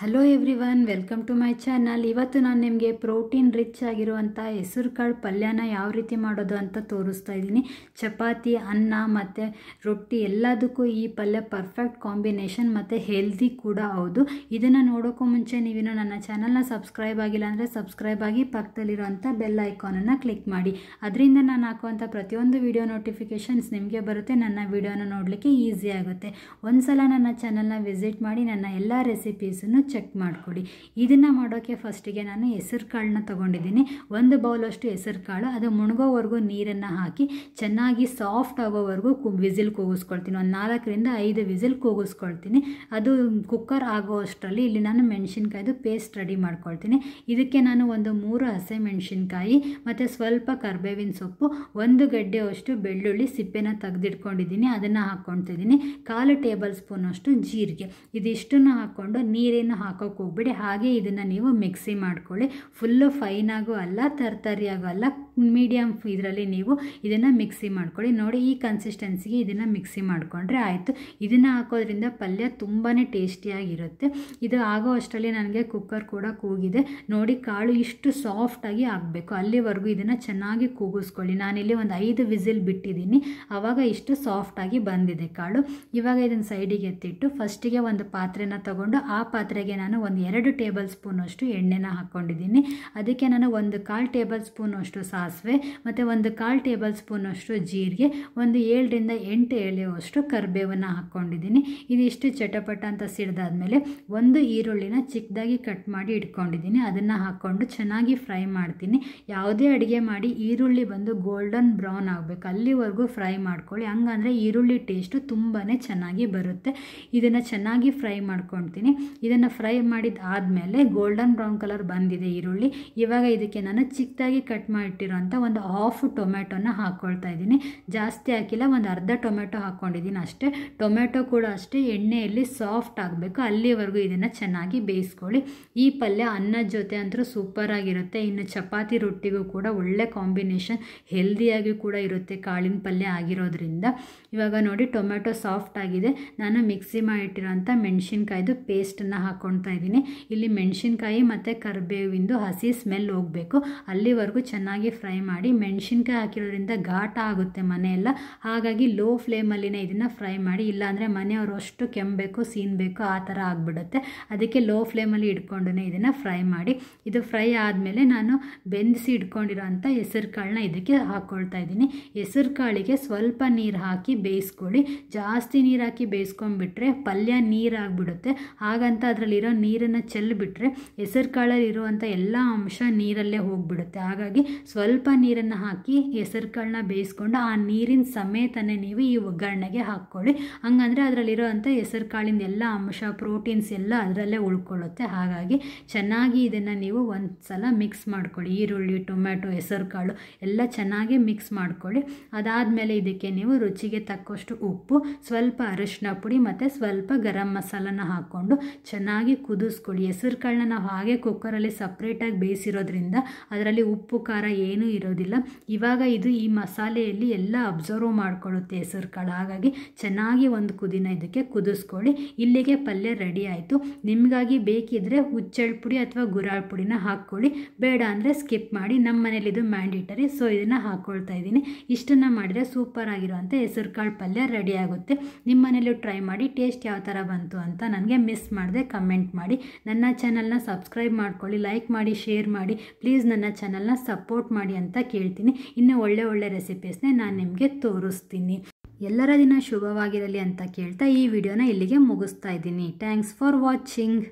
Hello everyone, welcome to my channel. ಇವತ್ತು ನಾನು ನಿಮಗೆ ಪ್ರೋಟೀನ್ ರಿಚ್ ಆಗಿರುವಂಥ ಹೆಸರು ಕಾಳು ಪಲ್ಯನ ಯಾವ ರೀತಿ ಮಾಡೋದು ಅಂತ ತೋರಿಸ್ತಾ ಇದ್ದೀನಿ. ಚಪಾತಿ, ಅನ್ನ ಮತ್ತು ರೊಟ್ಟಿ ಎಲ್ಲದಕ್ಕೂ ಈ ಪಲ್ಯ ಪರ್ಫೆಕ್ಟ್ ಕಾಂಬಿನೇಷನ್ ಮತ್ತು ಹೆಲ್ದಿ ಕೂಡ ಹೌದು. ಇದನ್ನು ನೋಡೋಕ್ಕೂ ಮುಂಚೆ ನೀವೇನು ನನ್ನ ಚಾನಲ್ನ ಸಬ್ಸ್ಕ್ರೈಬ್ ಆಗಿಲ್ಲ ಅಂದರೆ ಸಬ್ಸ್ಕ್ರೈಬ್ ಆಗಿ ಪಕ್ಕದಲ್ಲಿರೋಂಥ ಬೆಲ್ ಐಕಾನನ್ನು ಕ್ಲಿಕ್ ಮಾಡಿ. ಅದರಿಂದ ನಾನು ಹಾಕುವಂಥ ಪ್ರತಿಯೊಂದು ವಿಡಿಯೋ ನೋಟಿಫಿಕೇಷನ್ಸ್ ನಿಮಗೆ ಬರುತ್ತೆ. ನನ್ನ ವಿಡಿಯೋನ ನೋಡಲಿಕ್ಕೆ ಈಸಿ ಆಗುತ್ತೆ. ಒಂದು ಸಲ ನನ್ನ ಚಾನಲ್ನ ವಿಸಿಟ್ ಮಾಡಿ ನನ್ನ ಎಲ್ಲ ರೆಸಿಪೀಸನ್ನು ಚೆಕ್ ಮಾಡಿಕೊಡಿ. ಇದನ್ನು ಮಾಡೋಕ್ಕೆ ಫಸ್ಟಿಗೆ ನಾನು ಹೆಸರು ಕಾಳನ್ನ ತೊಗೊಂಡಿದ್ದೀನಿ. 1 ಬೌಲಷ್ಟು ಹೆಸರು ಕಾಳು, ಅದು ಮುಳುಗೋವರೆಗೂ ನೀರನ್ನು ಹಾಕಿ ಚೆನ್ನಾಗಿ ಸಾಫ್ಟ್ ಆಗೋವರೆಗೂ ವಿಸಿಲ್ ಕೂಗಿಸ್ಕೊಳ್ತೀನಿ. ಒಂದು 4ರಿಂದ 5 ವಿಸಿಲ್ ಕೂಗಿಸ್ಕೊಳ್ತೀನಿ. ಅದು ಕುಕ್ಕರ್ ಆಗೋ ಅಷ್ಟರಲ್ಲಿ ಇಲ್ಲಿ ನಾನು ಮೆಣಸಿನ್ಕಾಯ್ದು ಪೇಸ್ಟ್ ರೆಡಿ ಮಾಡ್ಕೊಳ್ತೀನಿ. ಇದಕ್ಕೆ ನಾನು ಒಂದು 3 ಹಸಿ ಮೆಣಸಿನ್ಕಾಯಿ ಮತ್ತು ಸ್ವಲ್ಪ ಕರಿಬೇವಿನ ಸೊಪ್ಪು, 1 ಗಡ್ಡೆಯಷ್ಟು ಬೆಳ್ಳುಳ್ಳಿ ಸಿಪ್ಪೆನ ತೆಗೆದಿಟ್ಕೊಂಡಿದ್ದೀನಿ, ಅದನ್ನು ಹಾಕ್ಕೊಳ್ತಿದ್ದೀನಿ. 1/4 ಟೇಬಲ್ ಸ್ಪೂನ್ ಅಷ್ಟು ಜೀರಿಗೆ, ಇದಿಷ್ಟನ್ನು ಹಾಕ್ಕೊಂಡು ನೀರೇನು ಹಾಕೋಕೆ ಹೋಗ್ಬಿಡಿ. ಹಾಗೆ ಇದನ್ನು ನೀವು ಮಿಕ್ಸಿ ಮಾಡ್ಕೊಳ್ಳಿ. ಫುಲ್ಲು ಫೈನಾಗೂ ಅಲ್ಲ, ತರಕಾರಿಯಾಗೂ ಅಲ್ಲ, ಮೀಡಿಯಮ್ ಇದರಲ್ಲಿ ನೀವು ಇದನ್ನು ಮಿಕ್ಸಿ ಮಾಡ್ಕೊಳ್ಳಿ. ನೋಡಿ, ಈ ಕನ್ಸಿಸ್ಟೆನ್ಸಿಗೆ ಇದನ್ನು ಮಿಕ್ಸಿ ಮಾಡಿಕೊಂಡ್ರೆ ಆಯಿತು. ಇದನ್ನು ಹಾಕೋದ್ರಿಂದ ಪಲ್ಯ ತುಂಬಾ ಟೇಸ್ಟಿಯಾಗಿರುತ್ತೆ. ಇದು ಆಗೋ ಅಷ್ಟರಲ್ಲಿ ನನಗೆ ಕುಕ್ಕರ್ ಕೂಡ ಕೂಗಿದೆ. ನೋಡಿ, ಕಾಳು ಇಷ್ಟು ಸಾಫ್ಟಾಗಿ ಆಗಬೇಕು, ಅಲ್ಲಿವರೆಗೂ ಇದನ್ನು ಚೆನ್ನಾಗಿ ಕೂಗಿಸ್ಕೊಳ್ಳಿ. ನಾನಿಲ್ಲಿ ಒಂದು 5 ವಿಸಿಲ್ ಬಿಟ್ಟಿದ್ದೀನಿ, ಆವಾಗ ಇಷ್ಟು ಸಾಫ್ಟಾಗಿ ಬಂದಿದೆ ಕಾಳು. ಇವಾಗ ಇದನ್ನು ಸೈಡಿಗೆ ಎತ್ತಿಟ್ಟು ಫಸ್ಟಿಗೆ ಒಂದು ಪಾತ್ರೆನ ತಗೊಂಡು ಆ ಪಾತ್ರೆಗೆ ನಾನು ಒಂದು 2 ಟೇಬಲ್ ಸ್ಪೂನ್ ಅಷ್ಟು ಎಣ್ಣೆನ ಹಾಕ್ಕೊಂಡಿದ್ದೀನಿ. ಅದಕ್ಕೆ ನಾನು 1/4 ಟೇಬಲ್ ಸ್ಪೂನ್ ಅಷ್ಟು ಸಾಸಿವೆ ಮತ್ತು 1/4 ಟೇಬಲ್ ಸ್ಪೂನ್ ಅಷ್ಟು ಜೀರಿಗೆ, ಒಂದು 7ರಿಂದ 8 ಎಲೆಯಷ್ಟು ಕರಿಬೇವನ್ನು ಹಾಕ್ಕೊಂಡಿದ್ದೀನಿ. ಇದಿಷ್ಟು ಚಟಪಟ ಅಂತ ಸಿಡ್ದಾದ್ಮೇಲೆ 1 ಈರುಳ್ಳಿನ ಚಿಕ್ಕದಾಗಿ ಕಟ್ ಮಾಡಿ ಇಟ್ಕೊಂಡಿದ್ದೀನಿ, ಅದನ್ನು ಹಾಕ್ಕೊಂಡು ಚೆನ್ನಾಗಿ ಫ್ರೈ ಮಾಡ್ತೀನಿ. ಯಾವುದೇ ಅಡುಗೆ ಮಾಡಿ ಈರುಳ್ಳಿ ಬಂದು ಗೋಲ್ಡನ್ ಬ್ರೌನ್ ಆಗಬೇಕು, ಅಲ್ಲಿವರೆಗೂ ಫ್ರೈ ಮಾಡ್ಕೊಳ್ಳಿ. ಹಂಗಂದರೆ ಈರುಳ್ಳಿ ಟೇಸ್ಟು ತುಂಬಾ ಚೆನ್ನಾಗಿ ಬರುತ್ತೆ. ಇದನ್ನು ಚೆನ್ನಾಗಿ ಫ್ರೈ ಮಾಡ್ಕೊಳ್ತೀನಿ. ಇದನ್ನು ಫ್ರೈ ಮಾಡಿದ ಆದಮೇಲೆ ಗೋಲ್ಡನ್ ಬ್ರೌನ್ ಕಲರ್ ಬಂದಿದೆ ಈರುಳ್ಳಿ. ಇವಾಗ ಇದಕ್ಕೆ ನಾನು ಚಿಕ್ಕದಾಗಿ ಕಟ್ ಮಾಡಿಟ್ಟಿರೋಂಥ ಒಂದು 1/2 ಟೊಮೆಟೊನ ಹಾಕ್ಕೊಳ್ತಾ ಇದ್ದೀನಿ. ಜಾಸ್ತಿ ಹಾಕಿಲ್ಲ, ಒಂದು ಅರ್ಧ ಟೊಮೆಟೊ ಹಾಕ್ಕೊಂಡಿದ್ದೀನಿ ಅಷ್ಟೇ. ಟೊಮೆಟೊ ಕೂಡ ಅಷ್ಟೇ ಎಣ್ಣೆಯಲ್ಲಿ ಸಾಫ್ಟ್ ಆಗಬೇಕು, ಅಲ್ಲಿವರೆಗೂ ಇದನ್ನು ಚೆನ್ನಾಗಿ ಬೇಯಿಸ್ಕೊಳ್ಳಿ. ಈ ಪಲ್ಯ ಅನ್ನದ ಜೊತೆ ಅಂತೂ ಸೂಪರ್ ಆಗಿರುತ್ತೆ. ಇನ್ನು ಚಪಾತಿ ರೊಟ್ಟಿಗೂ ಕೂಡ ಒಳ್ಳೆ ಕಾಂಬಿನೇಷನ್, ಹೆಲ್ದಿಯಾಗಿ ಕೂಡ ಇರುತ್ತೆ ಕಾಳಿನ ಪಲ್ಯ ಆಗಿರೋದ್ರಿಂದ. ಇವಾಗ ನೋಡಿ, ಟೊಮೆಟೊ ಸಾಫ್ಟ್ ಆಗಿದೆ. ನಾನು ಮಿಕ್ಸಿ ಮಾಡಿಟ್ಟಿರೋಂಥ ಮೆಣಸಿನ್ಕಾಯ್ದು ಪೇಸ್ಟನ್ನು ಹಾಕ್ಕೊಳ್ತಾ ಇದ್ದೀನಿ. ಇಲ್ಲಿ ಮೆಣಸಿನ್ಕಾಯಿ ಮತ್ತು ಕರಿಬೇವಿಂದು ಹಸಿ ಸ್ಮೆಲ್ ಹೋಗಬೇಕು, ಅಲ್ಲಿವರೆಗೂ ಚೆನ್ನಾಗಿ ಫ್ರೈ ಮಾಡಿ. ಮೆಣಸಿನ್ಕಾಯಿ ಹಾಕಿರೋದ್ರಿಂದ ಘಾಟ ಆಗುತ್ತೆ ಮನೆಯೆಲ್ಲ, ಹಾಗಾಗಿ ಲೋ ಫ್ಲೇಮಲ್ಲಿನೇ ಇದನ್ನು ಫ್ರೈ ಮಾಡಿ. ಇಲ್ಲಾಂದರೆ ಮನೆಯವರು ಅಷ್ಟು ಕೆಮ್ಮಬೇಕು, ಸೀನಬೇಕು, ಆ ಥರ ಆಗಿಬಿಡುತ್ತೆ. ಅದಕ್ಕೆ ಲೋ ಫ್ಲೇಮಲ್ಲಿ ಇಟ್ಕೊಂಡು ಇದನ್ನು ಫ್ರೈ ಮಾಡಿ. ಇದು ಫ್ರೈ ಆದಮೇಲೆ ನಾನು ಬೆಂದಿಸಿ ಇಟ್ಕೊಂಡಿರೋಂಥ ಹೆಸರು ಕಾಳನ್ನ ಇದಕ್ಕೆ ಹಾಕ್ಕೊಳ್ತಾ ಇದ್ದೀನಿ. ಹೆಸರು ಕಾಳಿಗೆ ಸ್ವಲ್ಪ ನೀರು ಹಾಕಿ ಬೇಯಿಸ್ಕೊಳ್ಳಿ. ಜಾಸ್ತಿ ನೀರು ಹಾಕಿ ಬೇಯಿಸ್ಕೊಂಡ್ಬಿಟ್ರೆ ಪಲ್ಯ ನೀರಾಗಿಬಿಡುತ್ತೆ. ಹಾಗಂತ ಅದರಲ್ಲಿರೋ ನೀರನ್ನು ಚೆಲ್ಲಿಬಿಟ್ರೆ ಹೆಸರು ಕಾಳಲ್ಲಿ ಇರುವಂಥ ಎಲ್ಲ ಅಂಶ ನೀರಲ್ಲೇ ಹೋಗಿಬಿಡುತ್ತೆ. ಹಾಗಾಗಿ ಸ್ವಲ್ಪ ನೀರನ್ನು ಹಾಕಿ ಹೆಸರು ಕಾಳನ್ನ ಬೇಯಿಸ್ಕೊಂಡು ಆ ನೀರಿನ ಸಮೇತನೇ ನೀವು ಈ ಒಗ್ಗರಣೆಗೆ ಹಾಕ್ಕೊಳ್ಳಿ. ಹಂಗಂದರೆ ಅದರಲ್ಲಿರೋವಂಥ ಹೆಸರು ಕಾಳಿಂದ ಎಲ್ಲ ಅಂಶ, ಪ್ರೋಟೀನ್ಸ್ ಎಲ್ಲ ಅದರಲ್ಲೇ ಉಳ್ಕೊಳ್ಳುತ್ತೆ. ಹಾಗಾಗಿ ಚೆನ್ನಾಗಿ ಇದನ್ನು ನೀವು ಒಂದು ಸಲ ಮಿಕ್ಸ್ ಮಾಡ್ಕೊಳ್ಳಿ. ಈರುಳ್ಳಿ, ಟೊಮೆಟೊ, ಹೆಸರು ಕಾಳು ಎಲ್ಲ ಚೆನ್ನಾಗಿ ಮಿಕ್ಸ್ ಮಾಡ್ಕೊಳ್ಳಿ. ಅದಾದಮೇಲೆ ಇದಕ್ಕೆ ನೀವು ರುಚಿಗೆ ತಕ್ಕಷ್ಟು ಉಪ್ಪು, ಸ್ವಲ್ಪ ಅರಿಶಿನ ಪುಡಿ ಮತ್ತು ಸ್ವಲ್ಪ ಗರಂ ಮಸಾಲನ ಹಾಕ್ಕೊಂಡು ಚೆನ್ನಾಗಿ ಕುದಿಸ್ಕೊಳ್ಳಿ. ಹೆಸರು ಕಾಳನ್ನ ನಾವು ಹಾಗೆ ಕುಕ್ಕರಲ್ಲಿ ಸಪ್ರೇಟಾಗಿ ಬೇಯಿಸಿರೋದ್ರಿಂದ ಅದರಲ್ಲಿ ಉಪ್ಪು ಖಾರ ಏನೂ ಇರೋದಿಲ್ಲ. ಇವಾಗ ಇದು ಈ ಮಸಾಲೆಯಲ್ಲಿ ಎಲ್ಲ ಅಬ್ಸರ್ವ್ ಮಾಡ್ಕೊಳ್ಳುತ್ತೆ ಹೆಸರು ಕಾಳು. ಹಾಗಾಗಿ ಚೆನ್ನಾಗಿ ಒಂದು ಕುದಿನ ಇದಕ್ಕೆ ಕುದಿಸ್ಕೊಳ್ಳಿ. ಇಲ್ಲಿಗೆ ಪಲ್ಯ ರೆಡಿ ಆಯಿತು. ನಿಮಗಾಗಿ ಬೇಕಿದ್ದರೆ ಹುಚ್ಚೆಳ್ಳು ಪುಡಿ ಅಥವಾ ಗುರಾಳ್ ಪುಡಿನ ಹಾಕ್ಕೊಳ್ಳಿ, ಬೇಡ ಅಂದರೆ ಸ್ಕಿಪ್ ಮಾಡಿ. ನಮ್ಮ ಮನೇಲಿ ಇದು ಮ್ಯಾಂಡೇಟರಿ, ಸೊ ಇದನ್ನು ಹಾಕ್ಕೊಳ್ತಾ ಇದ್ದೀನಿ. ಇಷ್ಟನ್ನು ಮಾಡಿದರೆ ಸೂಪರ್ ಆಗಿರೋಂಥ ಹೆಸರು ಕಾಳು ಪಲ್ಯ ರೆಡಿ ಆಗುತ್ತೆ. ನಿಮ್ಮ ಮನೇಲಿ ಟ್ರೈ ಮಾಡಿ, ಟೇಸ್ಟ್ ಯಾವ ಥರ ಬಂತು ಅಂತ ನನಗೆ ಮಿಸ್ ಮಾಡದೆ ಕಮೆಂಟ್ ಮಾಡಿ. ನನ್ನ ಚಾನಲ್ನ ಸಬ್ಸ್ಕ್ರೈಬ್ ಮಾಡ್ಕೊಳ್ಳಿ, ಲೈಕ್ ಮಾಡಿ, ಶೇರ್ ಮಾಡಿ. ಪ್ಲೀಸ್ ನನ್ನ ಚಾನಲ್ನ ಸಪೋರ್ಟ್ ಮಾಡಿ ಅಂತ ಕೇಳ್ತೀನಿ. ಇನ್ನೂ ಒಳ್ಳೆ ರೆಸಿಪೀಸ್ನೇ ನಾನು ನಿಮಗೆ ತೋರಿಸ್ತೀನಿ. ಎಲ್ಲರ ದಿನ ಶುಭವಾಗಿರಲಿ ಅಂತ ಕೇಳ್ತಾ ಈ ವಿಡಿಯೋನ ಇಲ್ಲಿಗೆ ಮುಗಿಸ್ತಾ ಇದ್ದೀನಿ. Thanks for watching.